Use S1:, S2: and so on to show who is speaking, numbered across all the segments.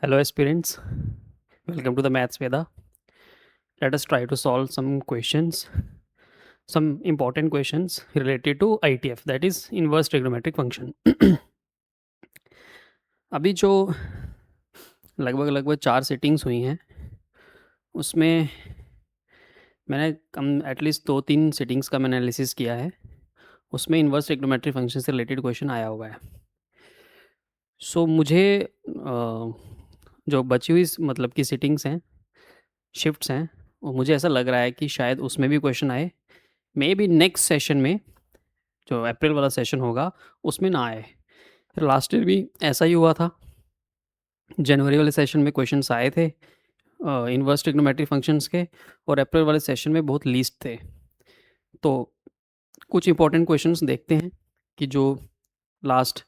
S1: Hello aspirants, welcome to the Maths Veda. Let us try to solve some questions, some important questions related to ITF, that is inverse trigonometric function. अभी जो लगभग 4 settings हुई हैं उसमें मैंने कम at least 2-3 settings का मैंने analysis किया है, उसमें इन्वर्स ट्रिग्नोमेट्रिक फंक्शन से रिलेटेड क्वेश्चन आया हुआ है। सो मुझे जो बची हुई मतलब की सेटिंग्स हैं, शिफ्ट्स हैं, और मुझे ऐसा लग रहा है कि शायद उसमें भी क्वेश्चन आए, मे बी नेक्स्ट सेशन में जो अप्रैल वाला सेशन होगा उसमें ना आए। लास्ट ईयर भी ऐसा ही हुआ था, जनवरी वाले सेशन में क्वेश्चंस आए थे इन्वर्स ट्रिग्नोमेट्रिक फंक्शंस के, और अप्रैल वाले सेशन में बहुत लीस्ट थे। तो कुछ इंपॉर्टेंट क्वेश्चंस देखते हैं कि जो लास्ट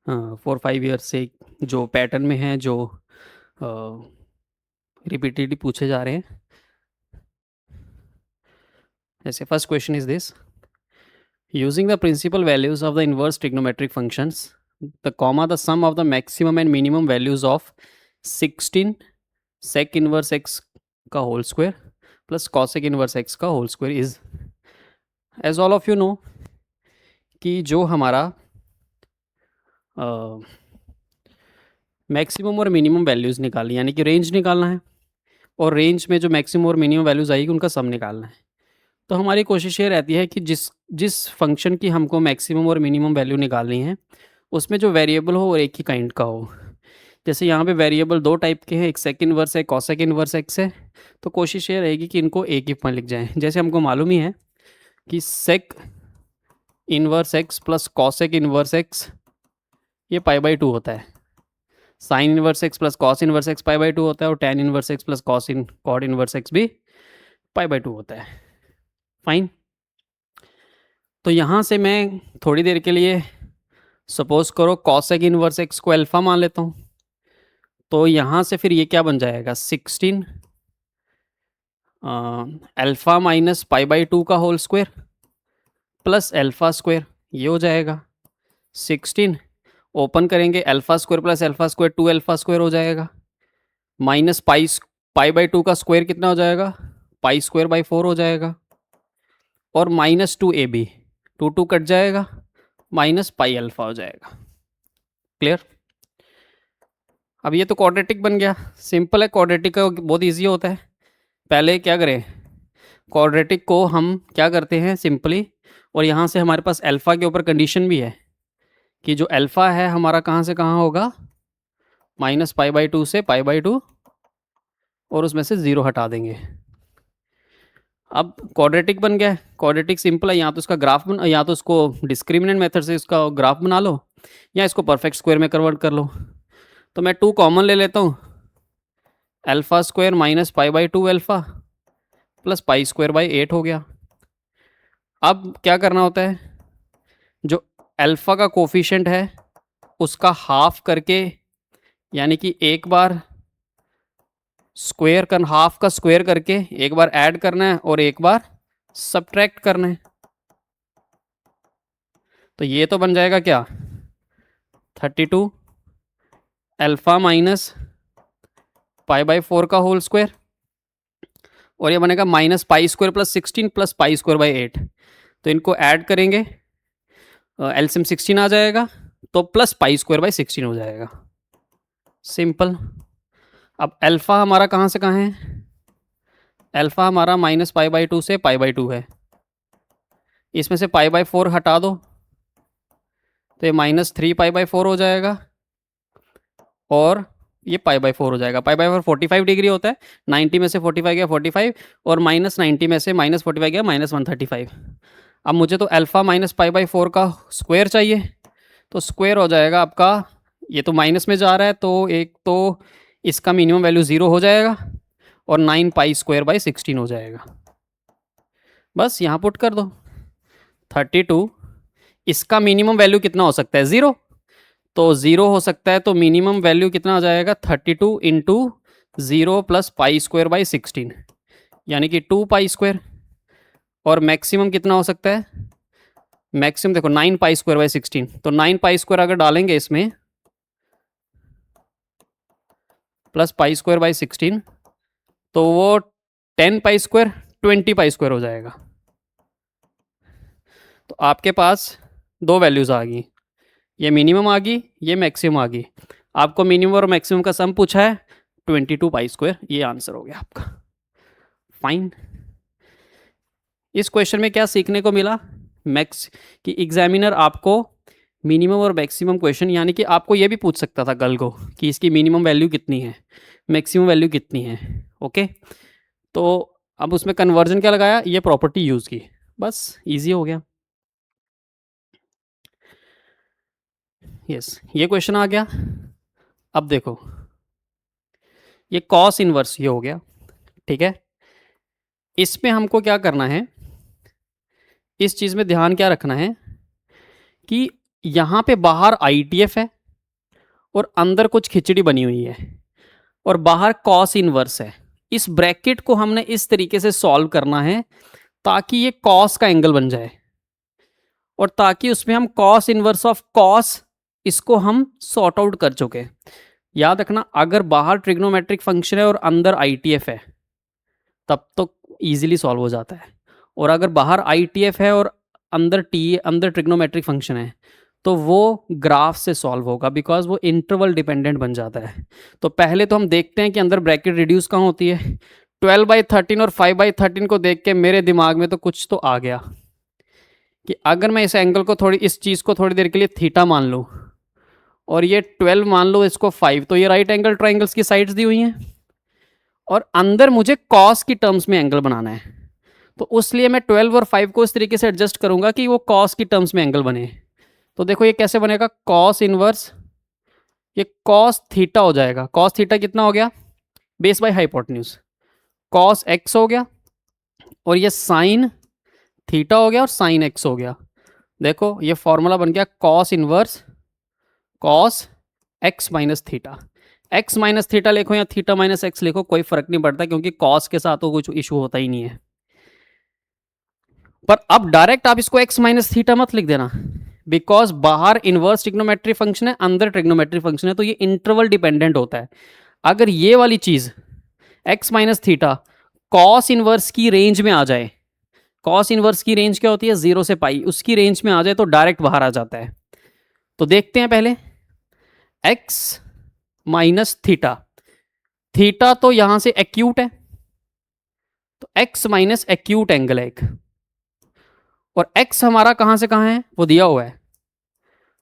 S1: 4-5 ईयर से जो पैटर्न में हैं, जो रिपीटेडली पूछे जा रहे हैं। जैसे first question is this: using the principal values of the inverse trigonometric functions, the sum of the maximum and minimum values of 16 sec inverse x का whole square plus cosec inverse x का whole square is, as all of you know कि जो हमारा maximum और minimum values निकालनी, यानी कि range निकालना है, और रेंज में जो मैक्सिमम और मिनिमम वैल्यूज़ आएगी उनका सम निकालना है। तो हमारी कोशिश ये रहती है कि जिस जिस फंक्शन की हमको मैक्सिमम और मिनिमम वैल्यू निकालनी है उसमें जो वेरिएबल हो वो एक ही काइंड का हो। जैसे यहाँ पे वेरिएबल 2 टाइप के हैं, एक सेक इन्वर्स है, कॉसेक इन्वर्स एक्स है। तो कोशिश ये रहेगी कि इनको एक ही में लिख जाएं। जैसे हमको मालूम ही है कि sec inverse x plus cosec inverse x ये π/2 होता है, sine inverse x plus cos inverse x π/2 होता है, और tan inverse x plus cot inverse x भी π/2 होता है। फाइन। तो यहाँ से मैं थोड़ी देर के लिए सपोज करो कॉसेक इन्वर्स एक्स को अल्फ़ा मान लेता हूँ। तो यहाँ से फिर ये क्या बन जाएगा, 16 अल्फ़ा माइनस π/2 का whole square plus alpha square, ये हो जाएगा 16। ओपन करेंगे, alpha square plus alpha square 2 alpha square हो जाएगा, माइनस π/2 का स्क्वायर कितना हो जाएगा, π²/4 हो जाएगा, और -2ab 2 कट जाएगा, माइनस पाई अल्फ़ा हो जाएगा। क्लियर? अब ये तो क्वाड्रेटिक बन गया, सिंपल है। क्वाड्रेटिक का बहुत ईजी होता है। पहले क्या करें, क्वाड्रेटिक को हम क्या करते हैं सिंपली, और यहाँ से हमारे पास अल्फ़ा के ऊपर कंडीशन भी है कि जो अल्फ़ा है हमारा कहाँ से कहाँ होगा, -π/2 से π/2, और उसमें से 0 हटा देंगे। अब क्वाड्रेटिक बन गया है। क्वाड्रेटिक सिंपल है, या तो इसका ग्राफ या तो उसको डिस्क्रिमिनेंट मेथड से इसका ग्राफ बना लो, या इसको परफेक्ट स्क्वायर में कन्वर्ट कर लो। तो मैं 2 कॉमन ले लेता हूँ, alpha square minus π/2 alpha plus π²/8 हो गया। अब क्या करना होता है, जो अल्फ़ा का कोफिशिएंट है उसका हाफ करके, यानी कि एक बार स्क्वायर कर, हाफ का स्क्वायर करके एक बार ऐड करना है और एक बार सब्ट्रैक्ट करना है। तो ये तो बन जाएगा क्या, 32 अल्फ़ा माइनस π/4 का होल स्क्वायर, और ये बनेगा माइनस π² प्लस 16 प्लस π²/8। तो इनको ऐड करेंगे, एलसीएम 16 आ जाएगा, तो प्लस π²/16 हो जाएगा। सिंपल। अब अल्फ़ा हमारा कहाँ से कहाँ है, अल्फ़ा हमारा -π/2 से π/2 है, इसमें से π/4 हटा दो तो ये -3π/4 हो जाएगा, और ये π/4 हो जाएगा। π/4 45 डिग्री होता है, 90 में से 45 गया 45, और -90 में से -45 गया -135। अब मुझे तो अल्फ़ा माइनस π/4 का स्क्वायर चाहिए, तो स्क्वायर हो जाएगा आपका, ये तो माइनस में जा रहा है तो एक तो इसका मिनिमम वैल्यू 0 हो जाएगा, और 9π²/16 हो जाएगा। बस यहाँ पुट कर दो 32, इसका मिनिमम वैल्यू कितना हो सकता है, 0, तो 0 हो सकता है, तो मिनिमम वैल्यू कितना हो जाएगा, 32 इंटू 0 प्लस π²/16, यानी कि 2π²। और मैक्सिमम कितना हो सकता है, मैक्सिमम देखो 9π²/16, तो 9π² अगर डालेंगे इसमें प्लस पाई स्क्वायर बाई 16, तो वो 10 पाई स्क्वायर 20 पाई स्क्वायर हो जाएगा। तो आपके पास दो वैल्यूज़ आ गई, ये मिनिमम आ गई, ये मैक्सिमम आ गई। आपको मिनिमम और मैक्सिमम का सम पूछा है 22 पाई स्क्वायर, ये आंसर हो गया आपका। फाइन। इस क्वेश्चन में क्या सीखने को मिला, मैक्स कि एग्जामिनर आपको मिनिमम और मैक्सिमम क्वेश्चन, यानी कि आपको ये भी पूछ सकता था कल को कि इसकी मिनिमम वैल्यू कितनी है, मैक्सिमम वैल्यू कितनी है। ओके, तो अब उसमें कन्वर्जन क्या लगाया, ये प्रॉपर्टी यूज़ की, बस इजी हो गया। यस, ये क्वेश्चन आ गया। अब देखो, ये कॉस इनवर्स ये हो गया, ठीक है। इसमें हमको क्या करना है, इस चीज़ में ध्यान क्या रखना है कि यहाँ पे बाहर ITF है और अंदर कुछ खिचड़ी बनी हुई है और बाहर कॉस इनवर्स है। इस ब्रैकेट को हमने इस तरीके से सॉल्व करना है ताकि ये कॉस का एंगल बन जाए और ताकि उसमें हम कॉस इनवर्स ऑफ कॉस इसको हम सॉर्ट आउट कर चुके। याद रखना, अगर बाहर ट्रिग्नोमेट्रिक फंक्शन है और अंदर ITF है तब तो इजीली सॉल्व हो जाता है, और अगर बाहर ITF है और अंदर ट्रिग्नोमेट्रिक फंक्शन है तो वो ग्राफ से सॉल्व होगा, बिकॉज वो इंटरवल डिपेंडेंट बन जाता है। तो पहले तो हम देखते हैं कि अंदर ब्रैकेट रिड्यूस कहाँ होती है। 12/13 और 5/13 को देख के मेरे दिमाग में तो कुछ तो आ गया कि अगर मैं इस एंगल को इस चीज़ को थोड़ी देर के लिए थीटा मान लूँ और ये 12 मान लो, इसको 5, तो ये राइट एंगल ट्राइंगल्स की साइड्स दी हुई हैं और अंदर मुझे कॉस की टर्म्स में एंगल बनाना है। तो उसलिए मैं 12 और 5 को इस तरीके से एडजस्ट करूंगा कि वो कॉस की टर्म्स में एंगल बने। तो देखो ये कैसे बनेगा, कॉस इनवर्स, ये कॉस थीटा हो जाएगा। कॉस थीटा कितना हो गया, base by hypotenuse, cos x हो गया, और ये साइन थीटा हो गया और साइन एक्स हो गया। देखो ये फॉर्मूला बन गया cos inverse cos x minus theta. X minus theta लिखो या थीटा माइनस एक्स लिखो, कोई फर्क नहीं पड़ता, क्योंकि कॉस के साथ तो कुछ इशू होता ही नहीं है। पर अब डायरेक्ट आप इसको एक्स माइनस थीटा मत लिख देना, बिकॉज बाहर इनवर्स ट्रिग्नोमेट्री फंक्शन है, अंदर ट्रिग्नोमेट्री फंक्शन है, तो ये इंटरवल डिपेंडेंट होता है। अगर ये वाली चीज x minus theta cos inverse की रेंज में आ जाए, कॉस इनवर्स की रेंज क्या होती है 0 से पाई, उसकी रेंज में आ जाए तो डायरेक्ट बाहर आ जाता है। तो देखते हैं पहले, एक्स माइनस थीटा, थीटा तो यहां से एक्यूट है, तो एक्स माइनस एक्यूट एंगल है एक, और एक्स हमारा कहां से कहां है वो दिया हुआ है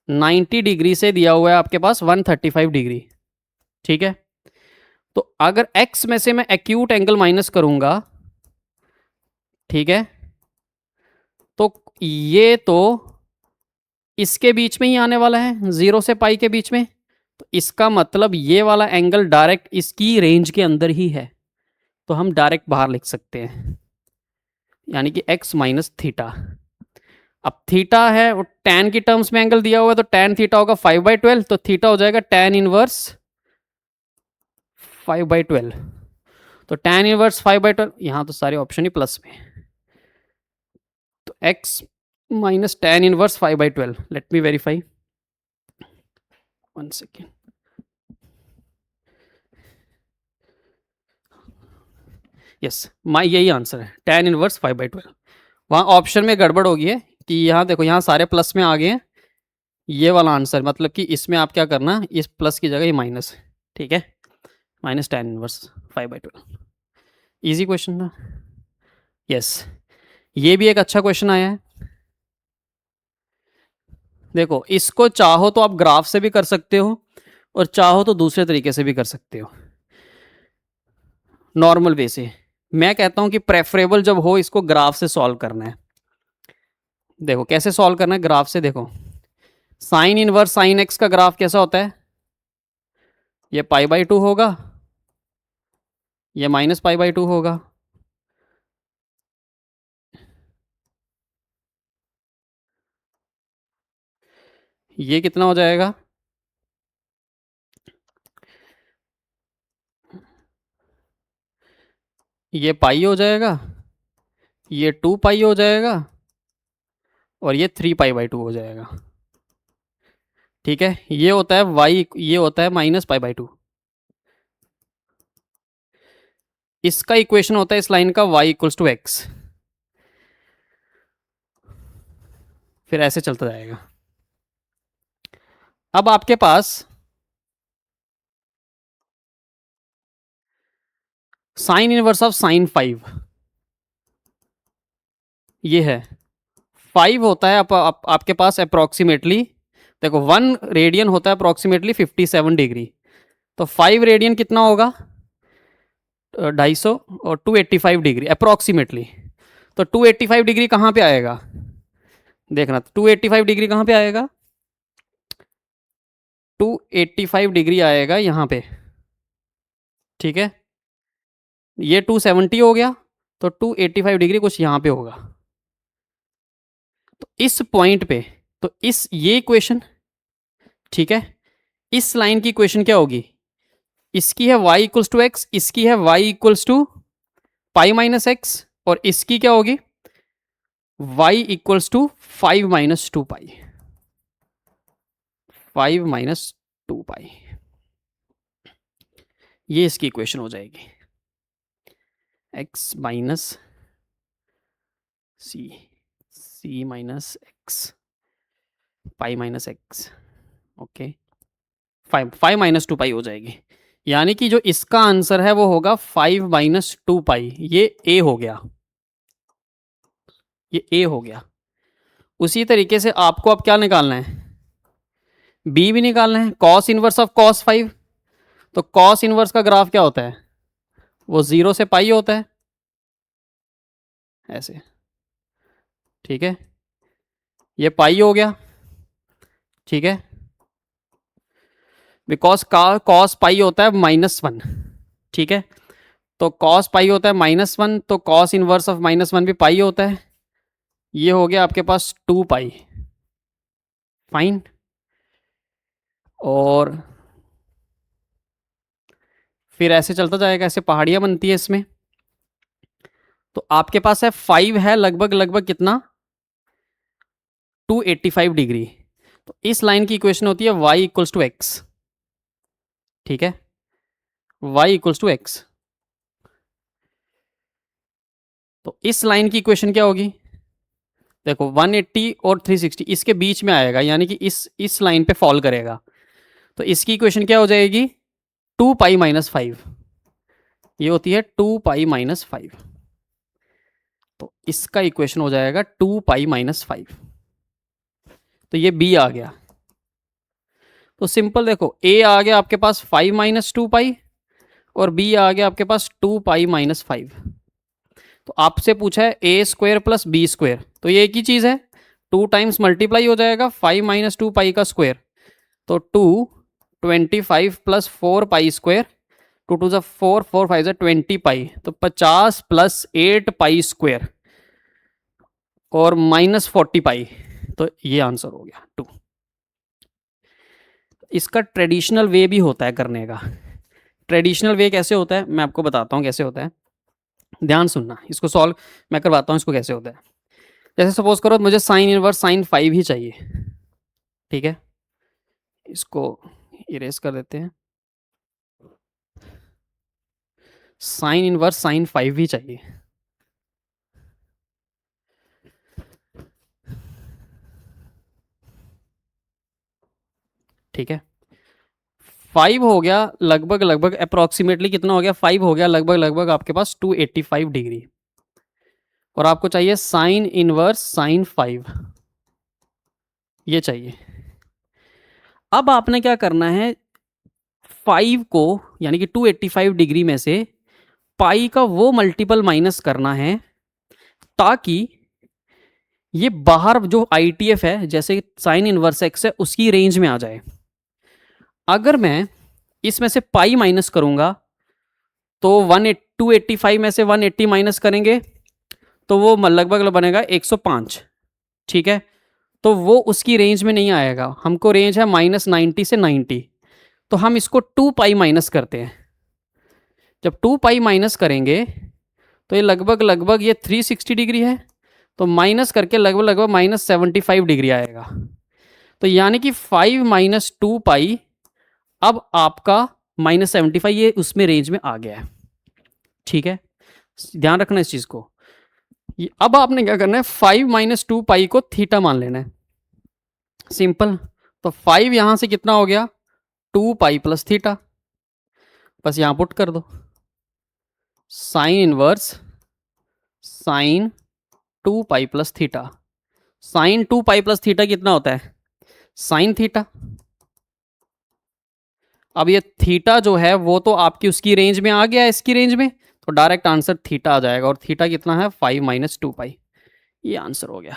S1: 90 डिग्री से दिया हुआ है आपके पास 135 डिग्री, ठीक है। तो अगर एक्स में से मैं एक्यूट एंगल माइनस करूंगा, ठीक है, तो ये तो इसके बीच में ही आने वाला है 0 से पाई के बीच में, तो इसका मतलब ये वाला एंगल डायरेक्ट इसकी रेंज के अंदर ही है, तो हम डायरेक्ट बाहर लिख सकते हैं, यानी कि एक्स माइनस थीटा। अब थीटा है वो tan की टर्म्स में एंगल दिया हुआ है, तो tan थीटा होगा 5/12, तो थीटा हो जाएगा tan इनवर्स 5/12। तो tan इनवर्स 5/12, यहाँ तो सारे ऑप्शन ही प्लस में, तो x minus tan inverse 5/12। Let me verify, 1 second. Yes, my यही आंसर है, tan इनवर्स 5/12। वहाँ ऑप्शन में गड़बड़ हो गई है कि यहाँ देखो, यहाँ सारे प्लस में आ गए हैं, ये वाला आंसर मतलब कि इसमें आप क्या करना, इस प्लस की जगह ये माइनस, ठीक है, minus tan inverse 5/12। Easy question था। यस, ये भी एक अच्छा क्वेश्चन आया है। देखो इसको चाहो तो आप ग्राफ से भी कर सकते हो और चाहो तो दूसरे तरीके से भी कर सकते हो, नॉर्मल वे से। मैं कहता हूं कि प्रेफरेबल जब हो इसको ग्राफ से सॉल्व करना है। देखो कैसे सॉल्व करना है ग्राफ से, देखो साइन इनवर्स साइन एक्स का ग्राफ कैसा होता है, ये π/2 होगा, ये -π/2 होगा। ये कितना हो जाएगा, ये पाई हो जाएगा, ये 2π हो जाएगा, और ये 3π/2 हो जाएगा, ठीक है। ये होता है y, ये होता है -π/2, इसका इक्वेशन होता है इस लाइन का y इक्वल्स टू एक्स, फिर ऐसे चलता जाएगा। अब आपके पास साइन इनवर्स ऑफ साइन 5 ये है, 5 होता है आपके पास अप्रोक्सीमेटली, देखो 1 रेडियन होता है अप्रोक्सीमेटली 57 डिग्री, तो 5 रेडियन कितना होगा 250 और 285 डिग्री अप्रोक्सीमेटली। तो 285 डिग्री कहाँ पे आएगा, देखना 285 डिग्री कहाँ पे आएगा, 285 डिग्री आएगा यहाँ पे, ठीक है। ये 270 हो गया, तो 285 डिग्री कुछ यहाँ पे होगा। तो इस पॉइंट पे, तो इस ये इक्वेशन, ठीक है, इस लाइन की इक्वेशन क्या होगी, इसकी है y इक्वल्स टू एक्स, इसकी है y equals to pi minus x, और इसकी क्या होगी y equals to 5 minus 2 pi, 5 minus 2 pi, ये इसकी इक्वेशन हो जाएगी, x minus C minus x pi minus x, okay 5 minus 2 pi हो जाएगी। यानी कि जो इसका आंसर है वो होगा 5 माइनस 2 पाई, ये ए हो गया, ये ए हो गया। उसी तरीके से आपको अब क्या निकालना है, बी भी निकालना है, कॉस इनवर्स ऑफ कॉस 5। तो कॉस इनवर्स का ग्राफ क्या होता है, वो 0 से पाई होता है ऐसे, ठीक है, ये पाई हो गया, ठीक है, बिकॉज का कॉस पाई होता है -1, ठीक है, तो कॉस पाई होता है -1, तो कॉस इनवर्स ऑफ -1 भी पाई होता है, ये हो गया आपके पास 2 पाई, फाइन। और फिर ऐसे चलता जाएगा, ऐसे पहाड़ियां बनती है इसमें। तो आपके पास है 5 है लगभग लगभग कितना 285 डिग्री, तो इस लाइन की इक्वेशन होती है y इक्वल्स टू एक्स, ठीक है, y इक्वल्स टू एक्स। तो इस लाइन की इक्वेशन क्या होगी, देखो 180 और 360 इसके बीच में आएगा, यानी कि इस लाइन पे फॉल करेगा, तो इसकी इक्वेशन क्या हो जाएगी 2 पाई माइनस 5, ये होती है 2 पाई माइनस 5, तो इसका इक्वेशन हो जाएगा 2 पाई माइनस 5, तो ये बी आ गया। तो सिंपल देखो, ए आ गया आपके पास 5 माइनस 2 पाई, और बी आ गया आपके पास 2 पाई माइनस 5। तो आपसे पूछा है ए स्क्वायर प्लस बी स्क्वायर, तो ये एक ही चीज़ है, 2 टाइम्स मल्टीप्लाई हो जाएगा 5 माइनस 2 पाई का स्क्वायर, तो 25 प्लस 4 पाई स्क्वायर, 2 टू ज़ा 4, 4 5 ज़ा 20 पाई, तो 50 प्लस 8 पाई स्क्वायर और -40 पाई, तो ये आंसर हो गया 2। इसका ट्रेडिशनल वे भी होता है करने का। ट्रेडिशनल वे कैसे होता है मैं आपको बताता हूँ कैसे होता है, ध्यान सुनना, इसको सॉल्व मैं करवाता हूँ इसको कैसे होता है। जैसे सपोज करो मुझे साइन इनवर्स साइन 5 ही चाहिए, ठीक है, इसको इरेज कर देते हैं, साइन इनवर्स साइन 5 ही चाहिए, ठीक है। 5 हो गया लगभग लगभग अप्रोक्सीमेटली कितना हो गया, 5 हो गया लगभग लगभग आपके पास 285 डिग्री, और आपको चाहिए साइन इनवर्स साइन 5, ये चाहिए। अब आपने क्या करना है, 5 को यानी कि 285 डिग्री में से पाई का वो मल्टीपल माइनस करना है ताकि ये बाहर जो ITF है जैसे साइन इनवर्स एक्स है उसकी रेंज में आ जाए। अगर मैं इसमें से पाई माइनस करूंगा तो 285 में से 180 माइनस करेंगे तो वो लगभग बनेगा 105, ठीक है, तो वो उसकी रेंज में नहीं आएगा, हमको रेंज है -90 से 90, तो हम इसको 2 पाई माइनस करते हैं। जब 2 पाई माइनस करेंगे तो ये लगभग लगभग ये 360 डिग्री है, तो माइनस करके लगभग लगभग -75 डिग्री आएगा, तो यानी कि 5 माइनस 2 पाई अब आपका -75 ये उसमें रेंज में आ गया है, ठीक है, ध्यान रखना इस चीज़ को। अब आपने क्या करना है, 5 - 2 पाई को थीटा मान लेना है, सिंपल। तो 5 यहां से कितना हो गया, 2 पाई प्लस थीटा, बस यहां पुट कर दो। Sine 2 pi plus theta, sine 2 pi plus theta कितना होता है, साइन थीटा। अब ये थीटा जो है वो तो आपकी उसकी रेंज में आ गया है, इसकी रेंज में, तो डायरेक्ट आंसर थीटा आ जाएगा। और थीटा कितना है, 5 - 2 पाई, ये आंसर हो गया।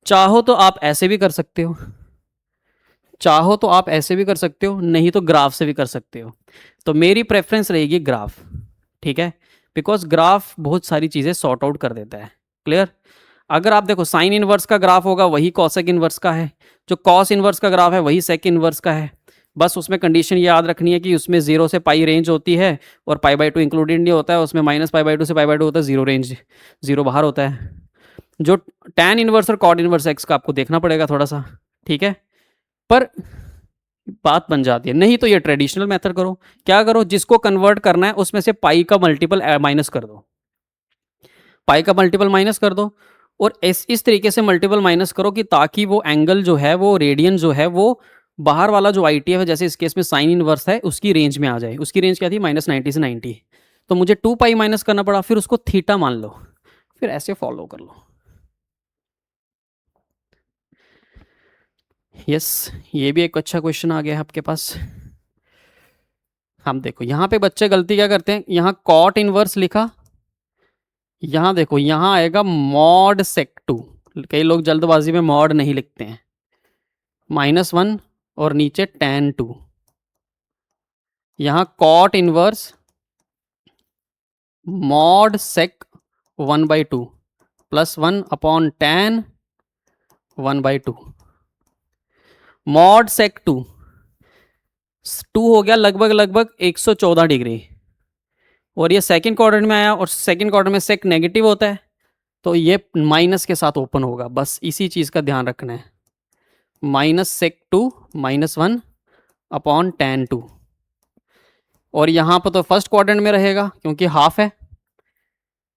S1: चाहो तो आप ऐसे भी कर सकते हो, चाहो तो आप ऐसे भी कर सकते हो, नहीं तो ग्राफ से भी कर सकते हो। तो मेरी प्रेफरेंस रहेगी ग्राफ, ठीक है, बिकॉज ग्राफ बहुत सारी चीज़ें सॉर्ट आउट कर देता है। क्लियर। अगर आप देखो साइन इनवर्स का ग्राफ होगा वही कॉसेक इनवर्स का है, जो कॉस इनवर्स का ग्राफ है वही सेक इनवर्स का है। बस उसमें कंडीशन ये याद रखनी है कि उसमें 0 से पाई रेंज होती है और पाई/2 इंक्लूडेड नहीं होता है, उसमें -पाई/2 से पाई/2 होता है, 0 रेंज, 0 बाहर होता है। जो टैन इनवर्स और कॉट इनवर्स एक्स का आपको देखना पड़ेगा थोड़ा सा, ठीक है, पर बात बन जाती है। नहीं तो ये ट्रेडिशनल मेथड करो, क्या करो, जिसको कन्वर्ट करना है उसमें से पाई का मल्टीपल माइनस कर दो, पाई का मल्टीपल माइनस कर दो, और इस तरीके से मल्टीपल माइनस करो कि ताकि वो एंगल जो है, वो रेडियन जो है, वो बाहर वाला जो ITF है, जैसे इस केस में साइन इनवर्स है, उसकी रेंज में आ जाए। उसकी रेंज क्या थी, -90 से 90, तो मुझे 2 पाई माइनस करना पड़ा, फिर उसको थीटा मान लो, फिर ऐसे फॉलो कर लो। यस, ये भी एक अच्छा क्वेश्चन आ गया है आपके पास। हम देखो यहाँ पे बच्चे गलती क्या करते हैं, यहाँ कॉट इनवर्स लिखा, यहाँ देखो यहाँ आएगा मॉड सेक 2, कई लोग जल्दबाजी में मॉड नहीं लिखते हैं, -1 और नीचे tan 2, यहाँ cot inverse mod sec 1/2 +1 upon tan 1/2, mod sec 2 हो गया लगभग लगभग 114 डिग्री, और ये सेकंड क्वाड्रेंट में आया, और सेकंड क्वाड्रेंट में सेक नेगेटिव होता है, तो ये माइनस के साथ ओपन होगा, बस इसी चीज़ का ध्यान रखना है। -sec2 -1 अपॉन tan 2, और यहाँ पर तो फर्स्ट क्वाड्रेंट में रहेगा क्योंकि हाफ है,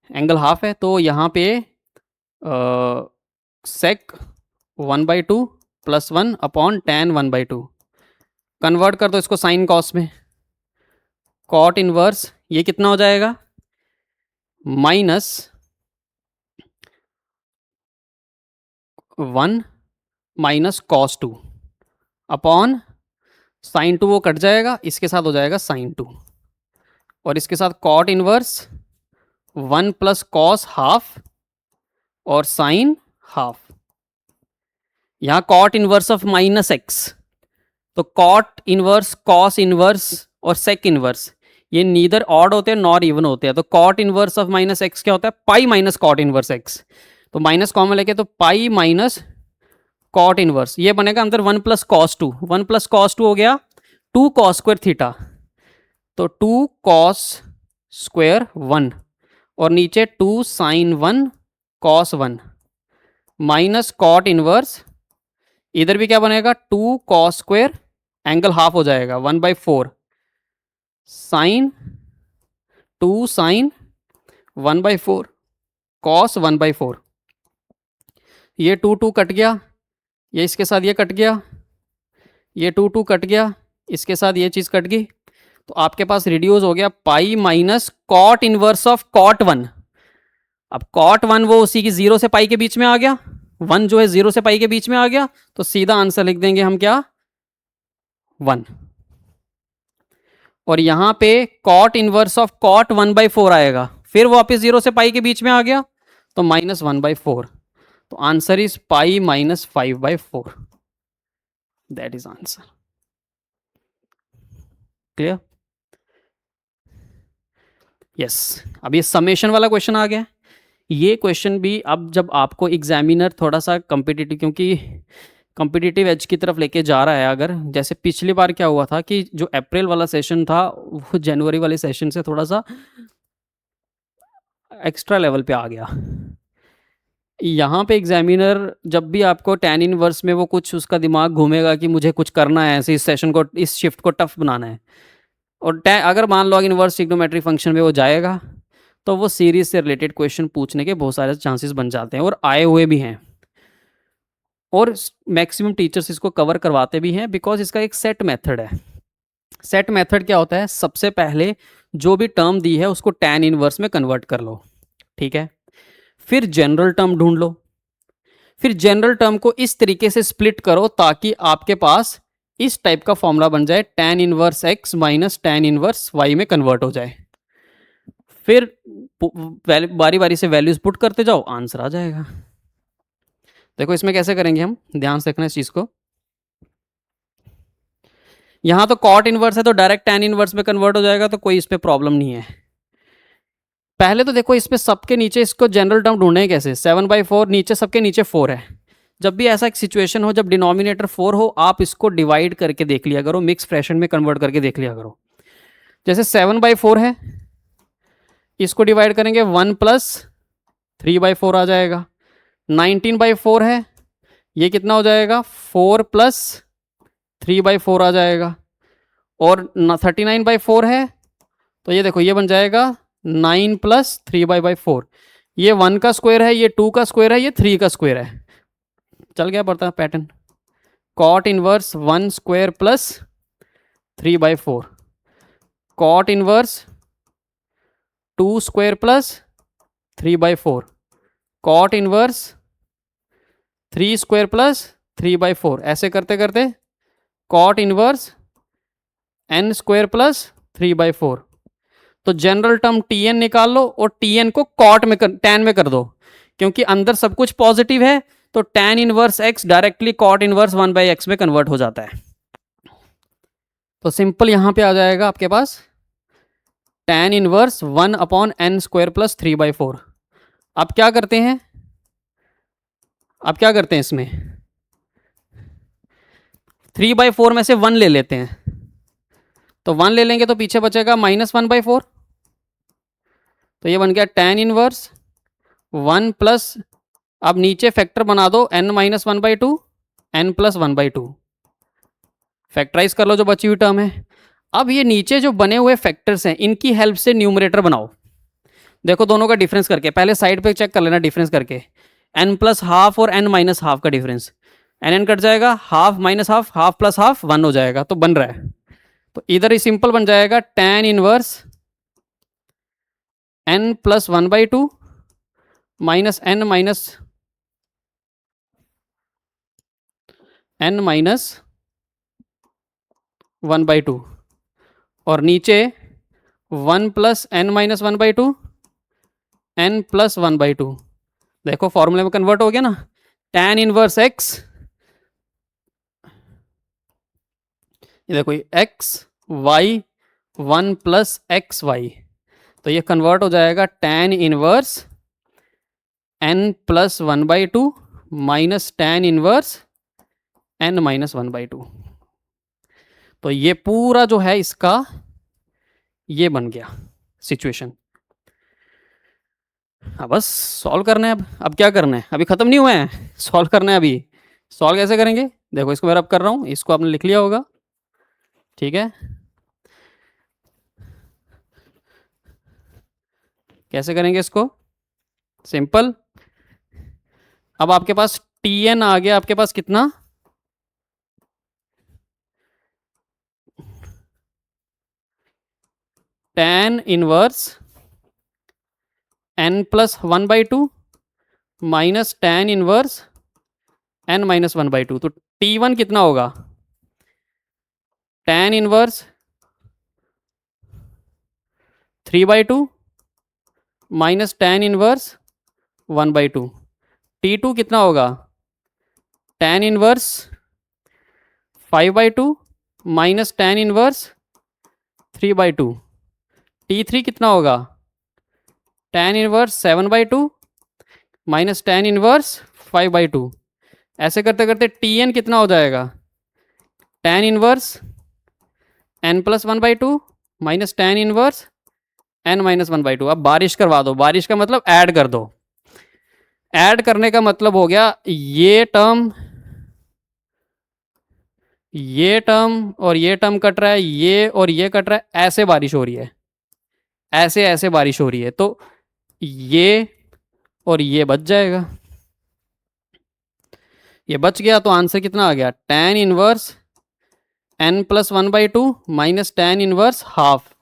S1: एंगल हाफ है, तो यहाँ पे sec 1/2 +1 अपॉन tan 1/2, कन्वर्ट कर दो इसको साइन कॉस में, कॉट इनवर्स ये कितना हो जाएगा, -1 - cos 2 अपॉन sin 2, वो कट जाएगा, इसके साथ हो जाएगा sin 2, और इसके साथ कॉट इनवर्स 1 + cos हाफ और sin हाफ। यहाँ कॉट इनवर्स ऑफ -x, तो कॉट इनवर्स, कॉस इनवर्स और सेक इनवर्स ये नीदर ऑड होते हैं नॉर इवन होते हैं। तो कॉट इनवर्स ऑफ -x क्या होता है, pi minus cot inverse x, तो माइनस कॉमन लेके तो पाई माइनस कॉट इनवर्स, ये बनेगा अंदर 1 + cos 2, 1 + cos 2 हो गया 2 cos² थीटा, तो 2 cos² 1, और नीचे 2 sin 1 cos 1 minus cot inverse, इधर भी क्या बनेगा 2 cos², एंगल हाफ हो जाएगा 1/4 साइन 2 sin 1/4 cos 1/4, ये 2 कट गया, ये इसके साथ ये कट गया, ये 2 कट गया, इसके साथ ये चीज़ कट गई, तो आपके पास रिड्यूस हो गया pi minus cot inverse of cot 1। अब कॉट 1 वो उसी की 0 से पाई के बीच में आ गया, 1 जो है 0 से पाई के बीच में आ गया, तो सीधा आंसर लिख देंगे हम क्या, 1। और यहाँ पे कॉट इनवर्स ऑफ कॉट 1/4 आएगा, फिर वापस 0 से पाई के बीच में आ गया, तो -1/4, तो answer is pi -5/4, that is answer. Clear. Yes, अब ये समेशन वाला क्वेश्चन आ गया। ये क्वेश्चन भी अब जब आपको एग्जामिनर थोड़ा सा कॉम्पिटिटिव, क्योंकि कॉम्पिटिटिव एज की तरफ लेके जा रहा है, अगर जैसे पिछली बार क्या हुआ था कि जो अप्रैल वाला सेशन था वो जनवरी वाले सेशन से थोड़ा सा एक्स्ट्रा लेवल पे आ गया। यहाँ पे एग्जामिनर जब भी आपको टैन इनवर्स में वो कुछ उसका दिमाग घूमेगा कि मुझे कुछ करना है ऐसे, इस सेशन को, इस शिफ्ट को टफ बनाना है, और अगर मान लो इनवर्स ट्रिग्नोमेट्रिक फंक्शन में वो जाएगा तो वो सीरीज से रिलेटेड क्वेश्चन पूछने के बहुत सारे चांसेस बन जाते हैं और आए हुए भी हैं, और मैक्सिमम टीचर्स इसको कवर करवाते भी हैं बिकॉज इसका एक सेट मेथड है। सेट मेथड क्या होता है, सबसे पहले जो भी टर्म दी है उसको tan इनवर्स में कन्वर्ट कर लो, ठीक है, फिर जनरल टर्म ढूंढ लो, फिर जनरल टर्म को इस तरीके से स्प्लिट करो ताकि आपके पास इस टाइप का फॉर्मूला बन जाए, tan inverse x minus tan inverse y में कन्वर्ट हो जाए, फिर बारी बारी से वैल्यूज पुट करते जाओ, आंसर आ जाएगा। देखो इसमें कैसे करेंगे हम, ध्यान से रखना इस चीज को। यहां तो कॉट इनवर्स है तो डायरेक्ट tan इनवर्स में कन्वर्ट हो जाएगा, तो कोई इस पर प्रॉब्लम नहीं है। पहले तो देखो इसमें सबके नीचे इसको जनरल टर्म ढूंढे कैसे, 7/4 नीचे, सबके नीचे 4 है। जब भी ऐसा एक सिचुएशन हो जब डिनोमिनेटर 4 हो, आप इसको डिवाइड करके देख लिया करो, मिक्स फ्रैक्शन में कन्वर्ट करके देख लिया करो। जैसे 7/4 है, इसको डिवाइड करेंगे 1 प्लस 3/4 आ जाएगा। 19/4 है, ये कितना हो जाएगा, 4 प्लस 3/4 आ जाएगा। और 39/4 है तो ये देखो ये बन जाएगा 9 प्लस 3/4। ये 1 का स्क्वायर है, ये 2 का स्क्वायर है, ये 3 का स्क्वायर है। चल गया पड़ता है pattern, cot inverse 1 square plus 3/4, cot inverse 2 square plus 3/4, cot inverse 3 square plus 3/4, ऐसे करते करते cot inverse n square plus 3/4। तो जनरल टर्म tn निकाल लो और tn को कॉट में tan में कर दो, क्योंकि अंदर सब कुछ पॉजिटिव है तो tan inverse x directly cot inverse 1/x में कन्वर्ट हो जाता है। तो सिंपल यहां पे आ जाएगा आपके पास tan inverse 1/n square plus 3/4। अब क्या करते हैं, अब क्या करते हैं इसमें 3/4 में से 1 ले लेते हैं, तो 1 ले लेंगे तो पीछे बचेगा -1/4। तो ये बन गया tan इनवर्स 1 प्लस, अब नीचे फैक्टर बना दो n-1/2 n प्लस 1/2, फैक्टराइज कर लो जो बची हुई टर्म है। अब ये नीचे जो बने हुए फैक्टर्स हैं इनकी हेल्प से न्यूमरेटर बनाओ। देखो दोनों का डिफरेंस करके, पहले साइड पे चेक कर लेना डिफरेंस करके, n प्लस हाफ और n माइनस हाफ का डिफरेंस, n कट जाएगा, half minus half, half plus half 1 हो जाएगा, तो बन रहा है। तो इधर ही सिंपल बन जाएगा tan inverse n plus 1/2 minus n minus n minus 1/2, और नीचे 1 plus n minus 1/2 n plus 1/2। देखो फॉर्मूले में कन्वर्ट हो गया ना, tan इनवर्स x, ये देखो x y 1 plus x y, तो ये कन्वर्ट हो जाएगा tan inverse n plus 1/2 minus tan inverse n minus 1/2। तो ये पूरा जो है इसका ये बन गया सिचुएशन। अब बस सॉल्व करना है। अब क्या करना है, अभी खत्म नहीं हुआ है, सॉल्व करना है। अभी सॉल्व कैसे करेंगे, देखो इसको मैं रब कर रहा हूँ, इसको आपने लिख लिया होगा, ठीक है। कैसे करेंगे इसको, सिंपल। अब आपके पास tn आ गया, आपके पास कितना, tan inverse n plus 1/2 minus tan inverse n minus 1/2। तो t1 कितना होगा, tan inverse 3/2 minus tan inverse 1/2। t2 कितना होगा, tan inverse 5/2 minus tan inverse 3/2। t3 कितना होगा, tan inverse 7/2 minus tan inverse 5/2। ऐसे करते करते tn कितना हो जाएगा, tan inverse n plus 1/2 minus tan inverse n minus 1/2। अब बारिश करवा दो, बारिश का मतलब ऐड कर दो, ऐड करने का मतलब हो गया ये टर्म ये टर्म और ये टर्म कट रहा है, ये और ये कट रहा है, ऐसे बारिश हो रही है, ऐसे ऐसे बारिश हो रही है, तो ये और ये बच जाएगा। ये बच गया तो आंसर कितना आ गया, tan inverse n plus 1/2 minus tan inverse half.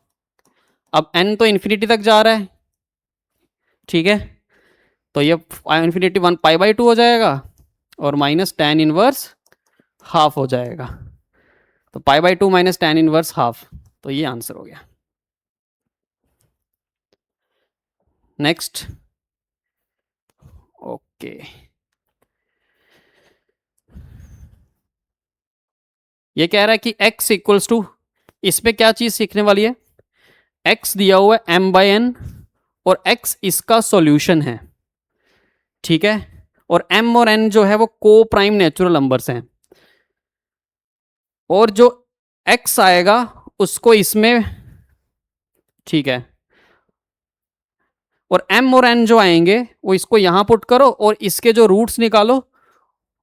S1: अब n तो इन्फिनिटी तक जा रहा है, ठीक है, तो ये इन्फिनिटी 1 π/2 हो जाएगा और माइनस tan इनवर्स हाफ हो जाएगा, तो π/2 माइनस tan इनवर्स हाफ, तो ये आंसर हो गया। नेक्स्ट, ओके, ये कह रहा है कि x इक्वल्स टू, इसमें क्या चीज सीखने वाली है, x दिया हुआ है m/n और x इसका सॉल्यूशन है, ठीक है, और m और n जो है वो को प्राइम नेचुरल नंबर्स हैं, और जो x आएगा उसको इसमें, ठीक है, और m और n जो आएंगे वो इसको यहां पुट करो और इसके जो रूट्स निकालो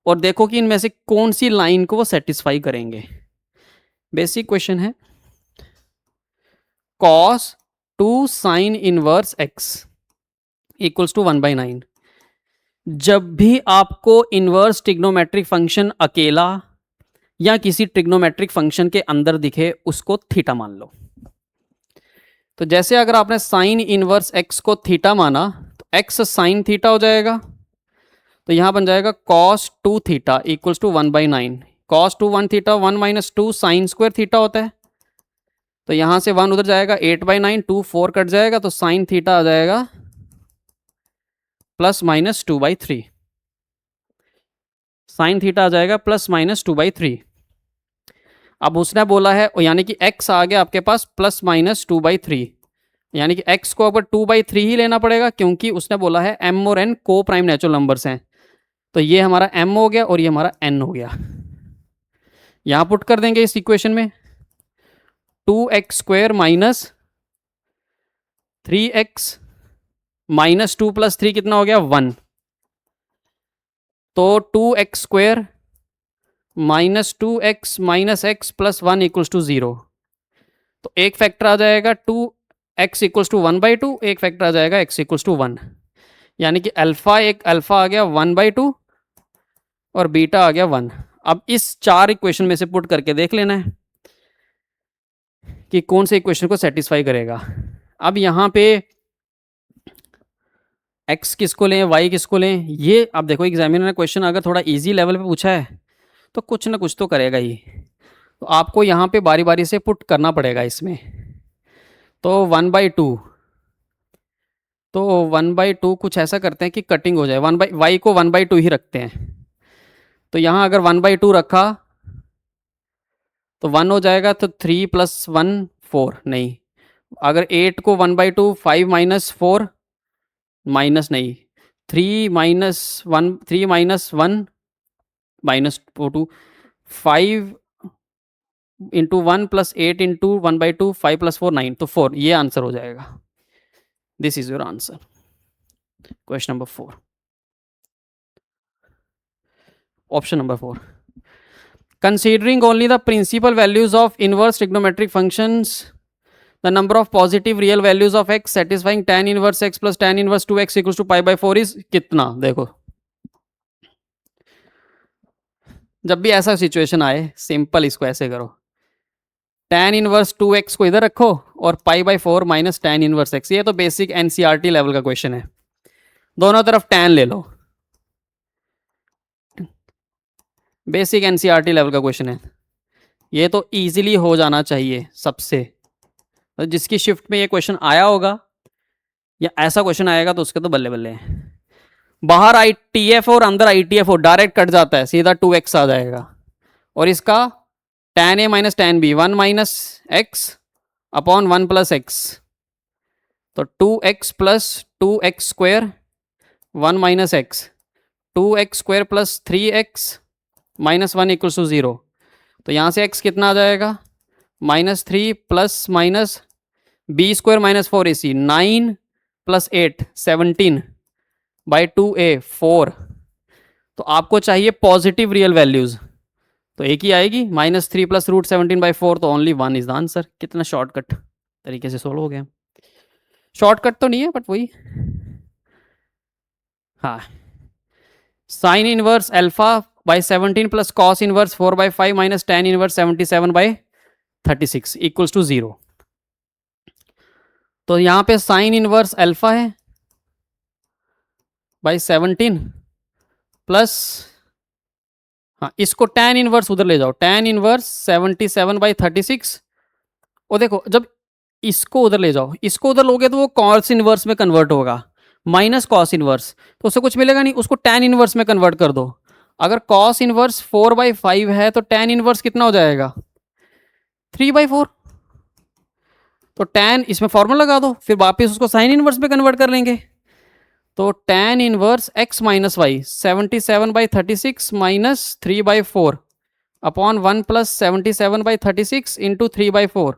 S1: और देखो कि इनमें से कौन सी लाइन को वो सेटिस्फाई करेंगे। बेसिक क्वेश्चन है, cos 2 sin inverse x equals to 1/9। जब भी आपको इनवर्स ट्रिग्नोमेट्रिक फंक्शन अकेला या किसी ट्रिग्नोमेट्रिक फंक्शन के अंदर दिखे उसको थीटा मान लो। तो जैसे अगर आपने साइन इनवर्स x को थीटा माना तो x साइन थीटा हो जाएगा, तो यहां बन जाएगा cos 2 theta equals to 1/9। cos 2 1 theta 1 minus 2 sine square theta होता है, तो यहां से 1 उधर जाएगा, 8/9, 2 4 कट जाएगा, तो साइन थीटा आ जाएगा प्लस माइनस 2/3। साइन थीटा आ जाएगा प्लस माइनस 2/3। अब उसने बोला है, यानी कि x आ गया आपके पास प्लस माइनस 2/3, यानी कि x को अगर 2/3 ही लेना पड़ेगा क्योंकि उसने बोला है m और n को प्राइम नेचुरल नंबर्स हैं, तो ये हमारा m हो गया और ये हमारा n हो गया। यहां पुट कर देंगे इस इक्वेशन में, 2x² minus 3x minus 2 plus 3 कितना हो गया 1, तो 2x² minus 2x minus x plus 1 equals to 0, तो एक फैक्टर आ जाएगा 2x इक्वल्स टू 1/2, एक फैक्टर आ जाएगा x इक्वल्स टू 1, यानी कि अल्फा, एक अल्फा आ गया 1/2 और बीटा आ गया 1। अब इस चार इक्वेशन में से पुट करके देख लेना है कि कौन से इक्वेशन को सेटिस्फाई करेगा। अब यहाँ पे x किसको लें, y किसको लें, ये अब देखो एग्जामिनर ने क्वेश्चन अगर थोड़ा इजी लेवल पे पूछा है तो कुछ ना कुछ तो करेगा ही, तो आपको यहाँ पे बारी बारी से पुट करना पड़ेगा इसमें। तो 1/2, तो 1/2 कुछ ऐसा करते हैं कि कटिंग हो जाए, y को 1/2 ही रखते हैं, तो यहाँ अगर 1/2 रखा तो 1 हो जाएगा, तो 3 + 1 4, नहीं, अगर 8 को 1/2 5 माइनस 4 माइनस नहीं, 3 - 1 3 - 1 -2 5 इंटू 1 + 8 इंटू 1/2 5 + 4 9, तो 4, ये आंसर हो जाएगा। This is your answer, question number 4, option number 4। Considering only the principal values of inverse trigonometric functions, the number of positive real values of x satisfying tan inverse x plus tan inverse 2x equals to π/4 is कितना। देखो, जब भी ऐसा situation आए simple इसको ऐसे करो, tan inverse 2x को इधर रखो और π/4 माइनस tan इनवर्स x, ये तो बेसिक एनसीईआरटी लेवल का क्वेश्चन है, दोनों तरफ tan ले लो, बेसिक एनसीईआरटी लेवल का क्वेश्चन है, ये तो इजीली हो जाना चाहिए सबसे, तो जिसकी शिफ्ट में ये क्वेश्चन आया होगा या ऐसा क्वेश्चन आएगा तो उसके तो बल्ले बल्ले हैं। बाहर ITF और अंदर ITF हो, डायरेक्ट कट जाता है, सीधा 2x आ जाएगा, और इसका tan a minus tan b 1 minus x upon 1 plus x, तो 2x plus 2x² 1 minus x, 2x² plus 3x minus 1 equals to 0, तो यहाँ से x कितना आ जाएगा -3 plus minus b² minus 4ac 9 + 8 17 by 2a 4, तो आपको चाहिए पॉजिटिव रियल वैल्यूज, तो एक ही आएगी, -3 + √17/4, तो ओनली 1 इज द आंसर। कितना शॉर्टकट तरीके से सोल्व हो गया। शॉर्टकट तो नहीं है बट वही। हाँ, sine inverse α/17 + cos inverse 4/5 - tan inverse 77/36 equals to 0। तो यहाँ पे साइन इनवर्स अल्फा है बाई 17 प्लस, हाँ इसको tan इनवर्स उधर ले जाओ, tan इनवर्स 77/36। और देखो जब इसको उधर ले जाओ, इसको उधर लोगे तो वो कॉस इनवर्स में कन्वर्ट होगा, माइनस कॉस इनवर्स, तो उससे कुछ मिलेगा नहीं, उसको tan इनवर्स में कन्वर्ट कर दो। अगर कॉस इनवर्स 4/5 है तो tan इनवर्स कितना हो जाएगा, 3/4। तो tan इसमें फॉर्मूला लगा दो, फिर वापस उसको साइन इनवर्स में कन्वर्ट कर लेंगे। तो tan inverse x minus y 77/36 - 3/4 upon 1 + 77/36 into 3/4।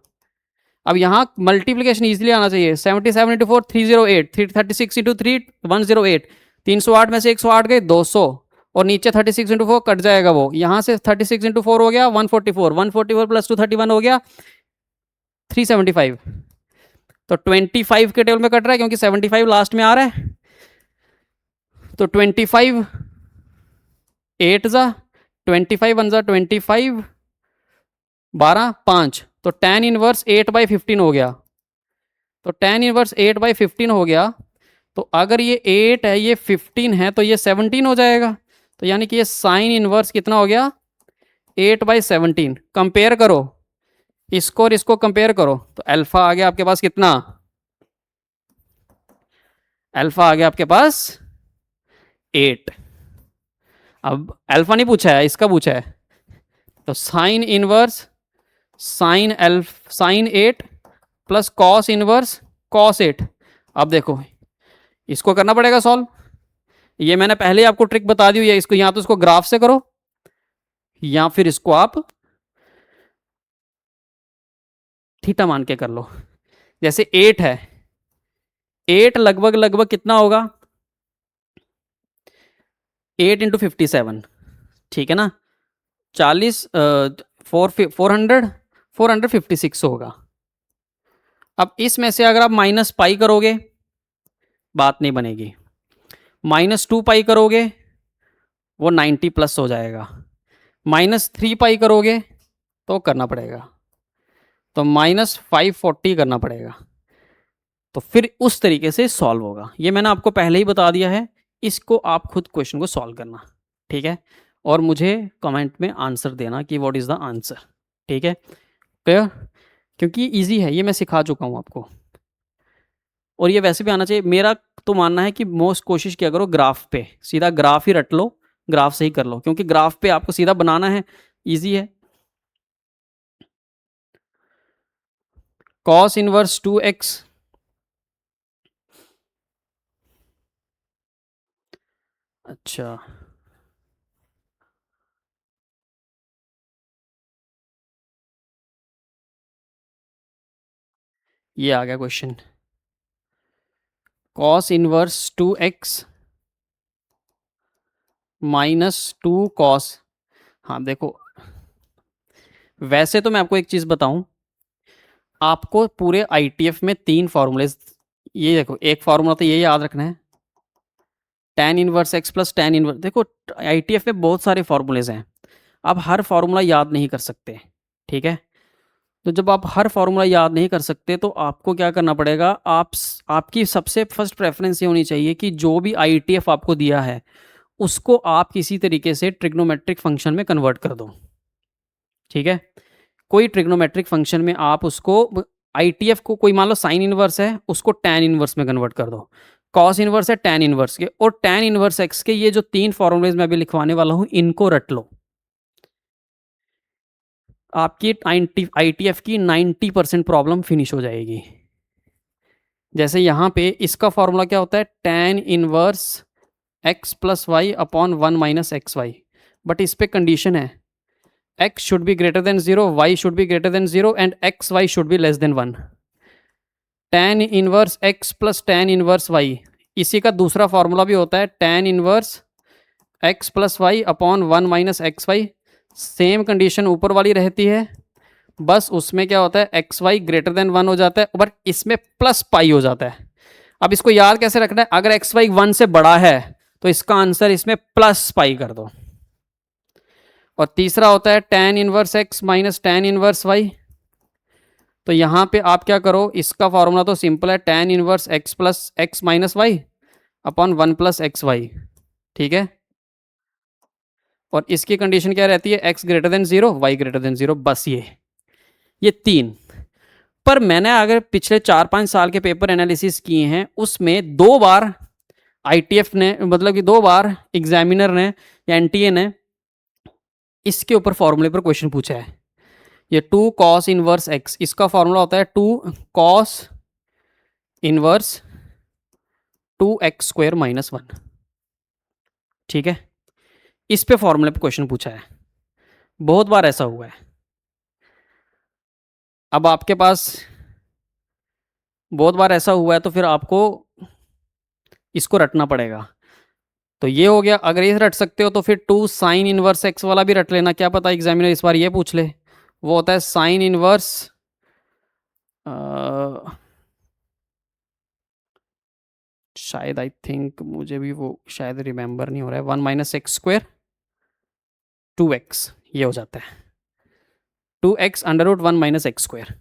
S1: अब यहाँ मल्टीप्लीकेशन इजीली आना चाहिए। 77 × 4 308, 36 × 3 108, 308 में से 108 गए 200, और नीचे 36 × 4 कट जाएगा वो, यहाँ से 36 × 4 हो गया 144, 144 + 231 हो गया 375। तो 25 के टेबल में कट रहा है क्योंकि 75 लास्ट में आ रहा है। तो 25 8 ज़ा 25 1 ज़ा 25 12 5, तो tan इनवर्स 8/15 हो गया। तो tan इनवर्स 8/15 हो गया। तो अगर ये 8 है ये 15 है तो ये 17 हो जाएगा। तो यानी कि ये साइन इनवर्स कितना हो गया, 8/17। कंपेयर करो इसको और इसको कंपेयर करो, तो अल्फा आ गया आपके पास कितना, अल्फा आ गया आपके पास 8। अब अल्फा नहीं पूछा है, इसका पूछा है। तो sine inverse sine 8 plus cos inverse cos 8। अब देखो इसको करना पड़ेगा सॉल्व। ये मैंने पहले आपको ट्रिक बता दी हुई है, इसको या तो इसको ग्राफ से करो या फिर इसको आप थीटा मान के कर लो। जैसे 8 है, 8 लगभग कितना होगा, 8 × 57, ठीक है ना, 40 456 होगा। अब इसमें से अगर आप -π करोगे बात नहीं बनेगी, -2π करोगे वो 90+ हो जाएगा, -3π करोगे तो करना पड़ेगा, तो -540 करना पड़ेगा। तो फिर उस तरीके से सॉल्व होगा। ये मैंने आपको पहले ही बता दिया है, इसको आप खुद क्वेश्चन को सॉल्व करना, ठीक है, और मुझे कमेंट में आंसर देना कि व्हाट इज़ द आंसर, ठीक है, क्लियर। क्योंकि इजी है, ये मैं सिखा चुका हूँ आपको, और ये वैसे भी आना चाहिए। मेरा तो मानना है कि मोस्ट कोशिश किया करो ग्राफ पे, सीधा ग्राफ ही रट लो, ग्राफ से ही कर लो, क्योंकि ग्राफ पे आपको सीधा बनाना है, इजी है। कॉस इनवर्स 2x, अच्छा ये आ गया question, cos inverse 2x -2 cos. हाँ देखो, वैसे तो मैं आपको एक चीज़ बताऊं, आपको पूरे ITF में 3 फार्मूलेज, ये देखो एक फार्मूला तो ये याद रखना है, tan inverse x plus tan inverse. देखो ITF में बहुत सारे फार्मूलेज हैं, आप हर फार्मूला याद नहीं कर सकते, ठीक है। तो जब आप हर फार्मूला याद नहीं कर सकते तो आपको क्या करना पड़ेगा, आपकी सबसे फर्स्ट प्रेफरेंस ये होनी चाहिए कि जो भी ITF आपको दिया है उसको आप किसी तरीके से ट्रिग्नोमेट्रिक फंक्शन में कन्वर्ट कर दो, ठीक है। कोई ट्रिग्नोमेट्रिक फंक्शन में आप उसको ITF को, कोई मान लो साइन इनवर्स है उसको tan इनवर्स में कन्वर्ट कर दो, कॉस इनवर्स है tan इनवर्स के, और tan इनवर्स x के ये जो 3 फॉर्मूलेज मैं अभी लिखवाने वाला हूँ इनको रट लो। आपकी ITF की 90% प्रॉब्लम फिनिश हो जाएगी। जैसे यहाँ पे इसका फॉर्मूला क्या होता है, tan inverse x plus y upon 1 - xy, but इस पे कंडीशन है x should be greater than 0, y should be greater than 0 and xy should be less than 1। tan inverse x plus tan inverse y, इसी का दूसरा formula भी होता है tan inverse x plus y upon 1 - xy same condition ऊपर वाली रहती है, बस उसमें क्या होता है एक्स वाई ग्रेटर देन 1 हो जाता है, बट इसमें प्लस पाई हो जाता है। अब इसको याद कैसे रखना है, अगर एक्स वाई 1 से बड़ा है तो इसका आंसर इसमें प्लस पाई कर दो। और तीसरा होता है tan inverse x minus tan inverse y. तो यहां पे आप क्या करो, इसका फॉर्मूला तो सिंपल है, tan inverse x plus x minus y upon 1 plus x y, ठीक है। और इसकी कंडीशन क्या रहती है, x greater than 0 y greater than 0, बस ये तीन। पर मैंने अगर पिछले 4-5 साल के पेपर एनालिसिस किए हैं, उसमें 2 बार आईटीएफ ने, मतलब कि 2 बार एग्जामिनर ने या एनटीए ने इसके ऊपर फॉर्मूले पर क्वेश्चन पूछा है। ये 2 कॉस इनवर्स एक्स, इसका फॉर्मूला होता है 2 cos inverse 2x square minus 1, ठीक है। इस पे फॉर्मूले पे क्वेश्चन पूछा है, बहुत बार ऐसा हुआ है। अब आपके पास बहुत बार ऐसा हुआ है तो फिर आपको इसको रटना पड़ेगा। तो ये हो गया, अगर ये रट सकते हो तो फिर 2 साइन इनवर्स एक्स वाला भी रट लेना, क्या पता एग्जामिनर इस बार ये पूछ ले। वो होता है साइन इनवर्स शायद, आई थिंक, मुझे भी वो शायद रिमेंबर नहीं हो रहा है, 1 माइनस एक्स स्क्वायर 2x, ये हो जाता है 2x under root 1 minus x square.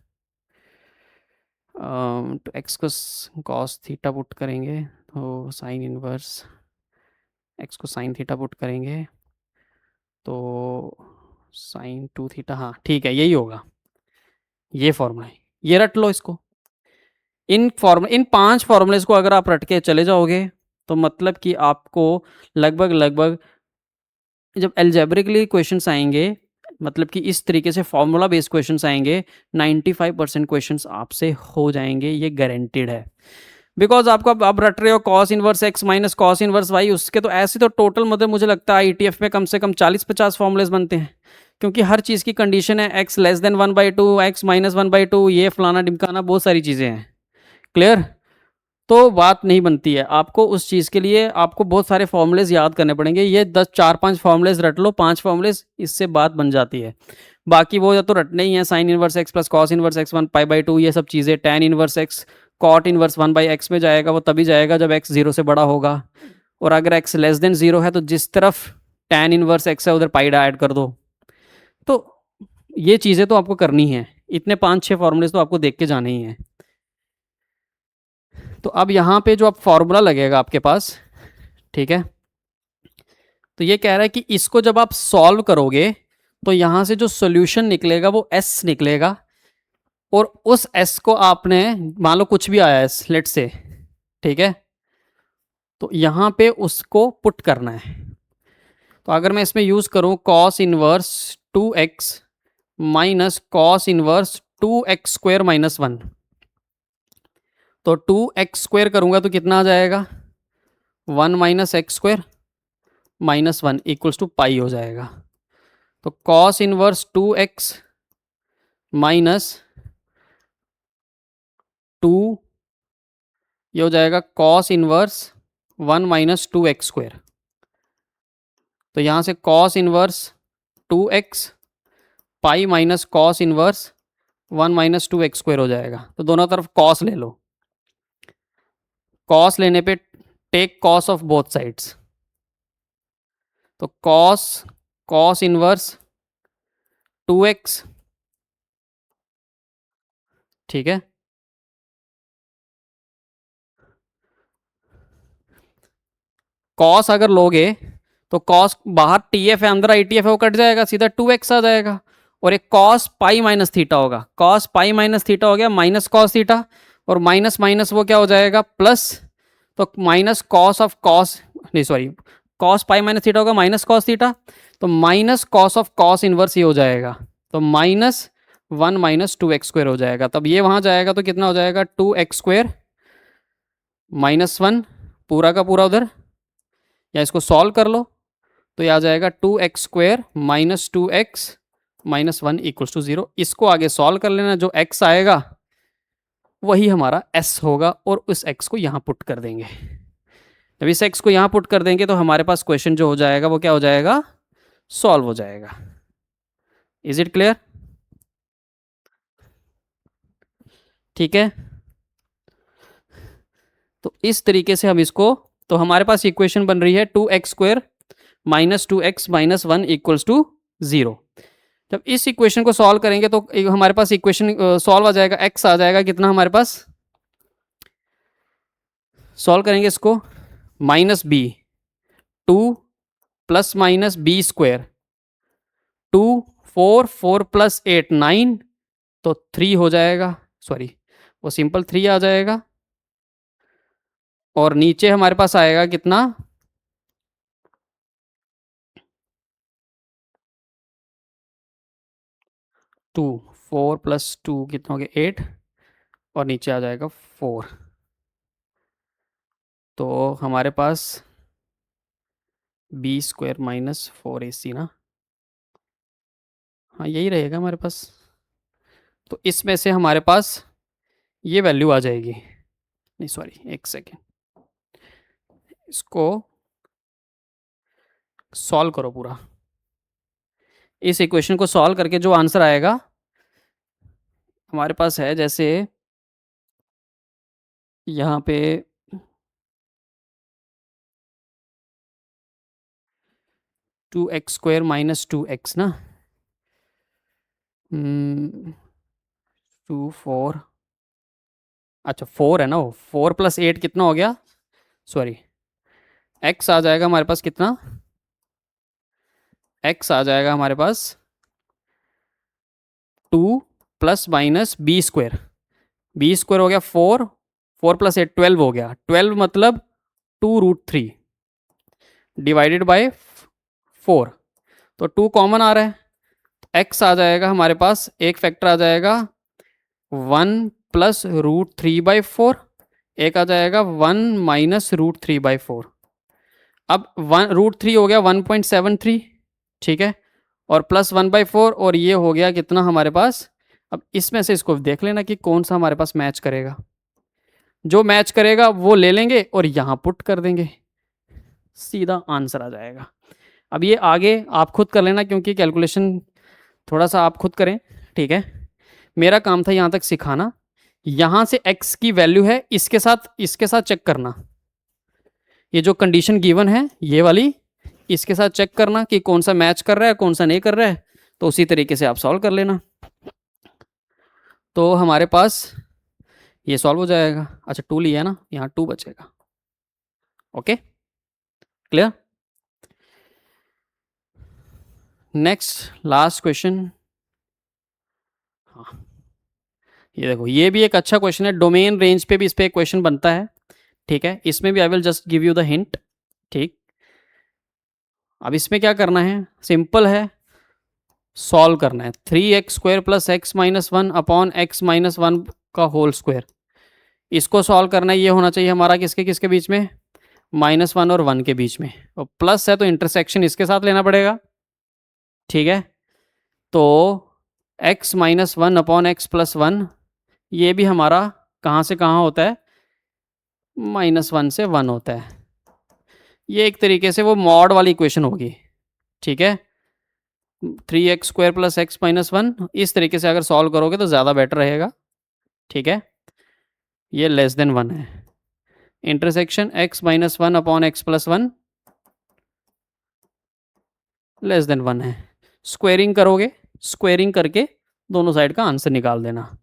S1: तो x को कॉस थीटा पुट करेंगे तो साइन इनवर्स x को साइन थीटा पुट करेंगे तो साइन 2 थीटा, हाँ ठीक है, यही होगा, ये फॉर्मूला है, ये रट लो इसको। इन 5 फॉर्मूलेस को अगर आप रट के चले जाओगे तो मतलब कि आपको लगभग जब एल्जेब्रिकली क्वेश्चंस आएंगे, मतलब कि इस तरीके से फॉर्मूला बेस्ड क्वेश्चंस आएंगे, 95% क्वेश्चंस आपसे हो जाएंगे, ये गारंटीड है। बिकॉज आपको अब रट रहे हो cos inverse x minus cos inverse y, उसके तो ऐसे तो टोटल मतलब मुझे लगता है आईटीएफ में कम से कम 40-50 फॉर्मूलेस बनते हैं, क्योंकि हर चीज़ की कंडीशन है x less than 1/2, x minus 1/2, ये फलाना डिमकाना, बहुत सारी चीज़ें हैं। क्लियर? तो बात नहीं बनती है, आपको उस चीज़ के लिए आपको बहुत सारे फॉर्मूलेज याद करने पड़ेंगे। ये 4-5 फॉर्मूलेज रट लो, 5 फॉर्मूलेज, इससे बात बन जाती है। बाकी वो तो रटने ही है, sine inverse x plus cos inverse x 1/2, ये सब चीज़ें, tan inverse x cot inverse 1/x में जाएगा, वो तभी जाएगा जब x 0 से बड़ा होगा। और अगर x लेस देन 0 है तो जिस तरफ टैन इनवर्स x है उधर पाइडा ऐड कर दो। तो ये चीज़ें तो आपको करनी है, इतने 5-6 फॉर्मूलेज तो आपको देख के जाने ही हैं। तो अब यहाँ पे जो आप फॉर्मूला लगेगा आपके पास, ठीक है, तो ये कह रहा है कि इसको जब आप सॉल्व करोगे तो यहाँ से जो सोल्यूशन निकलेगा वो s निकलेगा, और उस s को आपने, मान लो कुछ भी आया है लेट से, ठीक है, तो यहाँ पे उसको पुट करना है। तो अगर मैं इसमें यूज़ करूँ cos inverse 2x minus cos inverse 2x square minus 1, तो 2x स्क्वायर करूँगा तो कितना आ जाएगा, 1 minus x square minus 1 equals to pi हो जाएगा। तो कॉस इनवर्स 2x माइनस 2, ये हो जाएगा cos inverse 1 minus 2x square. तो यहाँ से cos inverse 2x pi minus cos inverse 1 minus 2x square हो जाएगा। तो दोनों तरफ कॉस ले लो, कॉस लेने पे take cos of both sides, तो कॉस इनवर्स 2x, ठीक है, कॉस अगर लोगे तो कॉस बाहर टीएफ है, अंदर आईटीएफ है, वो कट जाएगा, सीधा 2x आ जाएगा। और एक कॉस पाई माइनस थीटा होगा, कॉस पाई माइनस थीटा हो गया माइनस कॉस थीटा, और माइनस माइनस वो क्या हो जाएगा प्लस, तो माइनस कॉस ऑफ कॉस, नहीं sorry, cos pi minus theta होगा माइनस कॉस थीटा, तो minus cos of cos inverse ये हो जाएगा, तो माइनस 1 माइनस 2x स्क्वायर हो जाएगा। तब ये वहाँ जाएगा तो कितना हो जाएगा, 2x स्क्वायर माइनस 1 पूरा का पूरा उधर, या इसको सॉल्व कर लो तो यह आ जाएगा 2x square minus 2x minus 1 equals to 0। इसको आगे सॉल्व कर लेना, जो x आएगा वही हमारा s होगा, और उस x को यहाँ पुट कर देंगे। जब इस x को यहाँ पुट कर देंगे तो हमारे पास क्वेश्चन जो हो जाएगा वो क्या हो जाएगा, सॉल्व हो जाएगा। Is it clear? ठीक है, तो इस तरीके से हम इसको, तो हमारे पास इक्वेशन बन रही है 2x² -2x - 1 इक्वल्स टू 0। जब इस इक्वेशन को सॉल्व करेंगे तो हमारे पास इक्वेशन सॉल्व आ जाएगा, x आ जाएगा कितना हमारे पास, सॉल्व करेंगे इसको, -b 2 +-b², 2 4 4 + 8 9, तो 3 हो जाएगा, सॉरी वो सिंपल 3 आ जाएगा। और नीचे हमारे पास आएगा कितना, 2 4 + 2 कितना हो गया 8, और नीचे आ जाएगा 4। तो हमारे पास b² - 4ac ना, हाँ यही रहेगा हमारे पास। तो इसमें से हमारे पास ये वैल्यू आ जाएगी, नहीं सॉरी एक सेकेंड, इसको सॉल्व करो पूरा, इस इक्वेशन को सॉल्व करके जो आंसर आएगा हमारे पास है, जैसे यहाँ पे 2x² - 2x ना, 2 4, अच्छा 4 है ना, वो 4 + 8 कितना हो गया, सॉरी x आ जाएगा हमारे पास कितना, x आ जाएगा हमारे पास 2 + -b², b² हो गया 4, 4 + 8 12 हो गया, 12 मतलब 2√3 डिवाइडेड बाय 4, तो 2 कॉमन आ रहा है, x आ जाएगा हमारे पास, एक फैक्टर आ जाएगा 1 + √3/4, एक आ जाएगा 1 - √3/4। अब 1√3 हो गया 1.73, ठीक है, और +1/4, और ये हो गया कितना हमारे पास। अब इसमें से इसको देख लेना कि कौन सा हमारे पास मैच करेगा, जो मैच करेगा वो ले लेंगे और यहाँ पुट कर देंगे, सीधा आंसर आ जाएगा। अब ये आगे आप खुद कर लेना, क्योंकि कैलकुलेशन थोड़ा सा आप खुद करें, ठीक है, मेरा काम था यहाँ तक सिखाना। यहाँ से x की वैल्यू है, इसके साथ चेक करना, ये जो कंडीशन गिवन है ये वाली, इसके साथ चेक करना कि कौन सा मैच कर रहा है कौन सा नहीं कर रहा है, तो उसी तरीके से आप सॉल्व कर लेना, तो हमारे पास ये सॉल्व हो जाएगा। अच्छा 2 लिया ना, यहाँ 2 बचेगा, okay clear. Next last question, हाँ ये देखो, ये भी एक अच्छा क्वेश्चन है, डोमेन रेंज पे भी इस पे एक क्वेश्चन बनता है, ठीक है, इसमें भी I will just give you the hint, ठीक। अब इसमें क्या करना है, सिंपल है, सॉल्व करना है, 3x² + x - 1 अपॉन x - 1 का होल स्क्वायर, इसको सॉल्व करना है, ये होना चाहिए हमारा किसके किसके बीच में, -1 और 1 के बीच में, और प्लस है तो इंटरसेक्शन इसके साथ लेना पड़ेगा, ठीक है। तो x - 1 अपॉन x + 1, ये भी हमारा कहाँ से कहाँ होता है, -1 से 1 होता है, ये एक तरीके से वो मॉड वाली इक्वेशन होगी, ठीक है। 3x² + x - 1, इस तरीके से अगर सॉल्व करोगे तो ज़्यादा बेटर रहेगा, ठीक है। ये <<1 है, इंटरसेक्शन x - 1 अपॉन x + 1 <<1 है, स्क्वेयरिंग करोगे, स्क्वेयरिंग करके दोनों साइड का आंसर निकाल देना,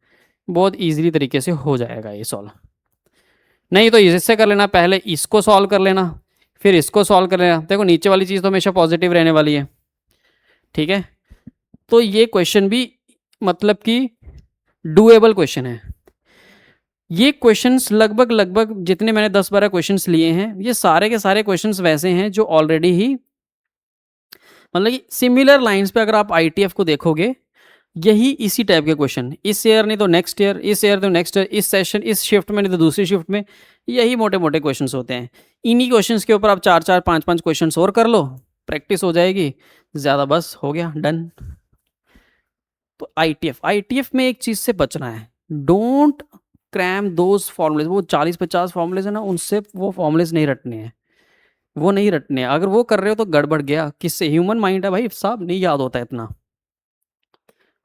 S1: बहुत ईजिली तरीके से हो जाएगा ये सॉल्व। नहीं तो इससे कर लेना, पहले इसको सॉल्व कर लेना फिर इसको सॉल्व कर लेना, देखो नीचे वाली चीज़ तो हमेशा पॉजिटिव रहने वाली है, ठीक है। तो ये क्वेश्चन भी मतलब कि डूएबल क्वेश्चन है, ये क्वेश्चंस लगभग लगभग जितने मैंने 10-12 क्वेश्चंस लिए हैं, ये सारे के सारे क्वेश्चंस वैसे हैं जो ऑलरेडी ही मतलब कि सिमिलर लाइंस पे, अगर आप आईटीएफ को देखोगे यही इसी टाइप के क्वेश्चन, इस ईयर नहीं तो नेक्स्ट ईयर, इस ईयर तो नेक्स्ट ईयर, इस सेशन इस शिफ्ट में नहीं तो दूसरी शिफ्ट में, यही मोटे मोटे क्वेश्चंस होते हैं। इन्हीं क्वेश्चंस के ऊपर आप 4-4 5-5 क्वेश्चंस और कर लो, प्रैक्टिस हो जाएगी ज़्यादा, बस हो गया डन। तो आईटीएफ में एक चीज़ से बचना है, डोंट क्रैम दोज फॉर्मूलेज, वो 40-50 फॉर्मूलेज है ना, उनसे वो फॉर्मूलेज नहीं रटने हैं, वो नहीं रटने हैं, अगर वो कर रहे हो तो गड़बड़ गया, किससे, ह्यूमन माइंड है भाई साहब, नहीं याद होता है इतना,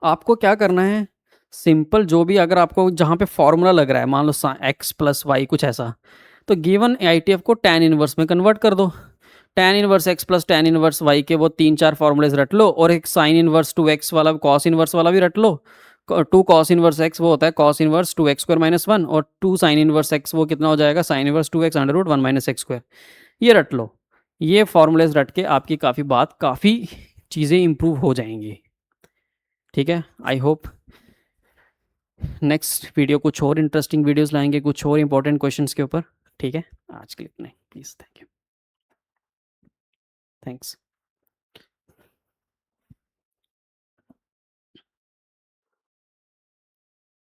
S1: आपको क्या करना है, सिंपल जो भी अगर आपको जहाँ पे फॉर्मूला लग रहा है, मान लो एक्स प्लस वाई कुछ ऐसा, तो गिवन ITF को tan इनवर्स में कन्वर्ट कर दो। tan inverse x plus tan inverse y के वो 3-4 फॉर्मूलेज रट लो, और एक साइन इनवर्स 2x वाला कॉस इनवर्स वाला भी रट लो। 2 कॉस इनवर्स एक्स वो होता है कॉस इनवर्स 2x² - 1, और 2 साइन इनवर्स एक्स वो कितना हो जाएगा, साइन इनवर्स 2x√1 - x²। ये रट लो। ये फॉर्मूलेज रट के आपकी काफ़ी चीज़ें इंप्रूव हो जाएंगी। ठीक है, आई होप नेक्स्ट वीडियो कुछ और इंटरेस्टिंग वीडियोस लाएंगे, कुछ और इंपॉर्टेंट क्वेश्चंस के ऊपर। ठीक है, आज के लिए इतना ही, प्लीज़, थैंक यू, थैंक्स।